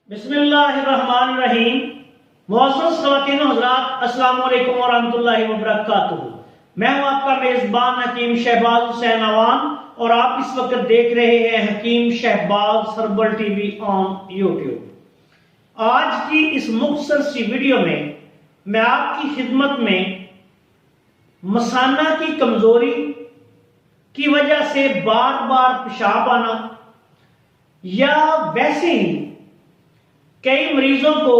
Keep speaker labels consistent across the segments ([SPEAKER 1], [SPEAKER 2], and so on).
[SPEAKER 1] بسم اللہ الرحمن الرحیم۔ معزز خواتین و حضرات، السلام علیکم ورحمۃ اللہ وبرکاتہ۔ میں ہوں آپ کا میزبان حکیم شہباز حسین آوان، اور آپ اس وقت دیکھ رہے ہیں Hakim Shahbaz herbal TV on YouTube. آج کی اس مختصر سی ویڈیو میں آپ کی خدمت میں مثانہ کی کمزوری کی وجہ سے بار بار پیشاب آنا، یا ویسے ہی کئی مریضوں کو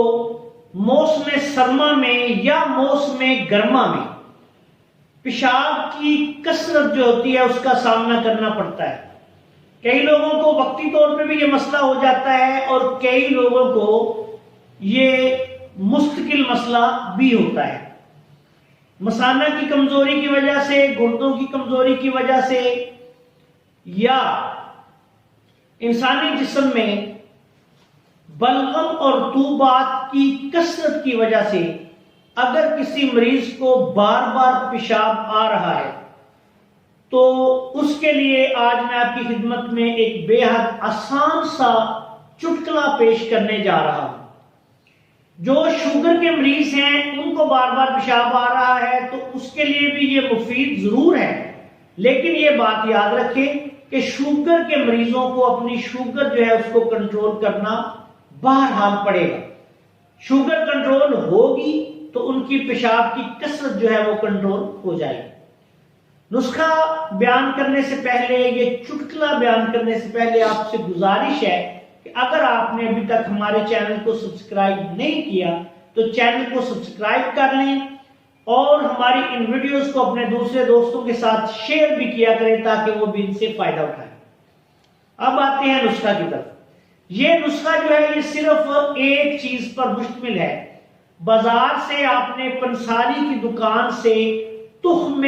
[SPEAKER 1] موسم سرما میں یا موسم گرما میں پیشاب کی کثرت جو ہوتی ہے اس کا سامنا کرنا پڑتا ہے۔ کئی لوگوں کو وقتی طور پہ بھی یہ مسئلہ ہو جاتا ہے، اور کئی لوگوں کو یہ مستقل مسئلہ بھی ہوتا ہے۔ مثانہ کی کمزوری کی وجہ سے، گردوں کی کمزوری کی وجہ سے، یا انسانی جسم میں بلغم اور رطوبات کی کثرت کی وجہ سے اگر کسی مریض کو بار بار پیشاب آ رہا ہے تو اس کے لیے آج میں آپ کی خدمت میں ایک بے حد آسان سا چٹکلا پیش کرنے جا رہا ہوں۔ جو شوگر کے مریض ہیں ان کو بار بار پیشاب آ رہا ہے تو اس کے لیے بھی یہ مفید ضرور ہے، لیکن یہ بات یاد رکھیں کہ شوگر کے مریضوں کو اپنی شوگر جو ہے اس کو کنٹرول کرنا بہرحال پڑے گا۔ شوگر کنٹرول ہوگی تو ان کی پیشاب کی کثرت جو ہے وہ کنٹرول ہو جائے گی۔ نسخہ بیان کرنے سے پہلے، یہ چٹکلا بیان کرنے سے پہلے آپ سے گزارش ہے کہ اگر آپ نے ابھی تک ہمارے چینل کو سبسکرائب نہیں کیا تو چینل کو سبسکرائب کر لیں، اور ہماری ان ویڈیوز کو اپنے دوسرے دوستوں کے ساتھ شیئر بھی کیا کریں تاکہ وہ بھی ان سے فائدہ اٹھائیں۔ اب آتے ہیں نسخہ کی طرف۔ یہ نسخہ جو ہے یہ صرف ایک چیز پر مشتمل ہے۔ بازار سے آپ نے پنساری کی دکان سے تخم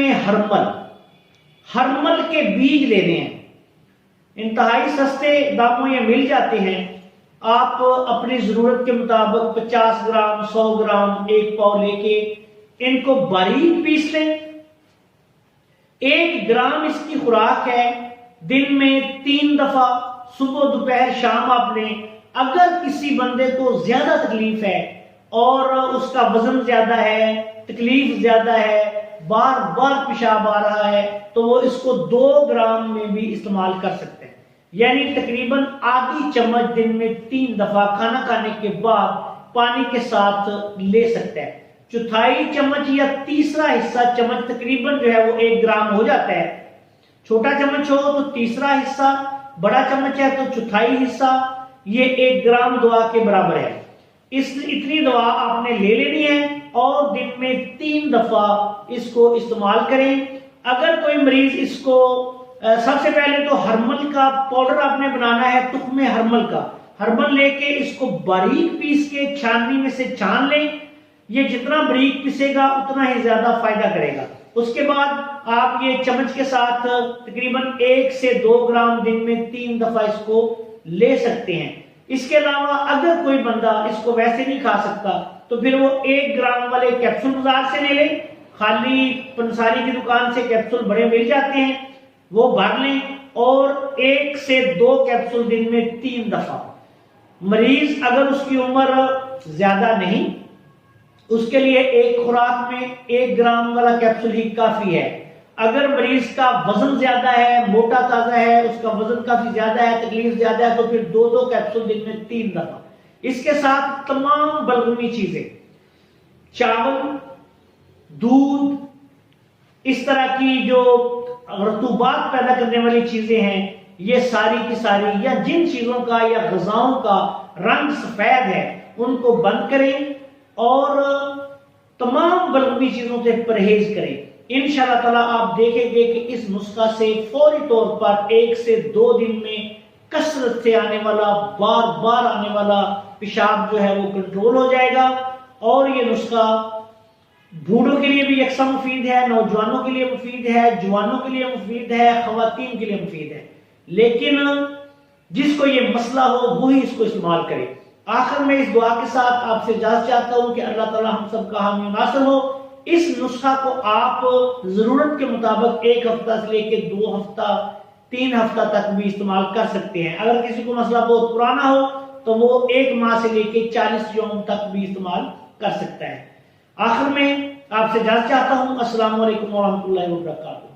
[SPEAKER 1] ہرمل کے بیج لینے ہیں۔ انتہائی سستے داموں یہ مل جاتے ہیں۔ آپ اپنی ضرورت کے مطابق 50 گرام، 100 گرام، 1 پاؤ لے کے ان کو باریک پیس لیں۔ 1 گرام اس کی خوراک ہے، دن میں 3 دفعہ، صبح دوپہر شام آپ لیں۔ اگر کسی بندے کو زیادہ تکلیف ہے اور اس کا وزن زیادہ ہے، تکلیف زیادہ ہے، بار بار پیشاب آ رہا ہے، تو وہ اس کو 2 گرام میں بھی استعمال کر سکتے ہیں، یعنی تقریباً آدھی چمچ دن میں 3 دفعہ کھانا کھانے کے بعد پانی کے ساتھ لے سکتے ہیں۔ چوتھائی چمچ یا تیسرا حصہ چمچ تقریباً جو ہے وہ 1 گرام ہو جاتا ہے۔ چھوٹا چمچ ہو تو تیسرا حصہ، بڑا چمچ ہے تو چوتھائی حصہ، یہ 1 گرام دوا کے برابر ہے۔ اتنی دوا آپ نے لے لینی ہے اور دن میں 3 دفعہ اس کو استعمال کریں۔ اگر کوئی مریض اس کو سب سے پہلے تو ہرمل کا پاؤڈر آپ نے بنانا ہے، تخم ہرمل کا۔ ہرمل لے کے اس کو باریک پیس کے چھاننی میں سے چھان لیں۔ یہ جتنا باریک پیسے گا اتنا ہی زیادہ فائدہ کرے گا۔ اس کے بعد آپ یہ چمچ کے ساتھ تقریباً 1 سے 2 گرام دن میں 3 دفعہ اس کو لے سکتے ہیں۔ اس کے علاوہ اگر کوئی بندہ اس کو ویسے نہیں کھا سکتا تو پھر وہ 1 گرام والے کیپسول بازار سے لے لیں۔ خالی پنساری کی دکان سے کیپسول بڑے مل جاتے ہیں، وہ بھر لیں، اور 1 سے 2 کیپسول دن میں 3 دفعہ۔ مریض اگر اس کی عمر زیادہ نہیں، اس کے لیے ایک خوراک میں 1 گرام والا کیپسول ہی کافی ہے۔ اگر مریض کا وزن زیادہ ہے، موٹا تازہ ہے، اس کا وزن کافی زیادہ ہے، تکلیف زیادہ ہے، تو پھر 2 کیپسول دن میں 3 دفعہ۔ اس کے ساتھ تمام بلغمی چیزیں، چاول، دودھ، اس طرح کی جو رطوبات پیدا کرنے والی چیزیں ہیں، یہ ساری کی ساری، یا جن چیزوں کا یا غذاؤں کا رنگ سفید ہے ان کو بند کریں اور تمام بلغمی چیزوں سے پرہیز کریں۔ انشاءاللہ تعالیٰ آپ دیکھیں گے کہ اس نسخہ سے فوری طور پر 1 سے 2 دن میں کثرت سے آنے والا، بار بار آنے والا پیشاب جو ہے وہ کنٹرول ہو جائے گا۔ اور یہ نسخہ بوڑھوں کے لیے بھی یکساں مفید ہے، نوجوانوں کے لیے مفید ہے، جوانوں کے لیے مفید ہے، خواتین کے لیے مفید ہے، لیکن جس کو یہ مسئلہ ہو وہی اس کو استعمال کرے۔ آخر میں اس دعا کے ساتھ آپ سے اجازت چاہتا ہوں کہ اللہ تعالی ہم سب کا حامی ناصر ہو۔ اس نسخہ کو آپ ضرورت کے مطابق 1 ہفتہ سے لے کے 2 ہفتہ 3 ہفتہ تک بھی استعمال کر سکتے ہیں۔ اگر کسی کو مسئلہ بہت پرانا ہو تو وہ 1 ماہ سے لے کے 40 یوم تک بھی استعمال کر سکتا ہے۔ آخر میں آپ سے اجازت چاہتا ہوں، السلام علیکم ورحمۃ اللہ وبرکاتہ۔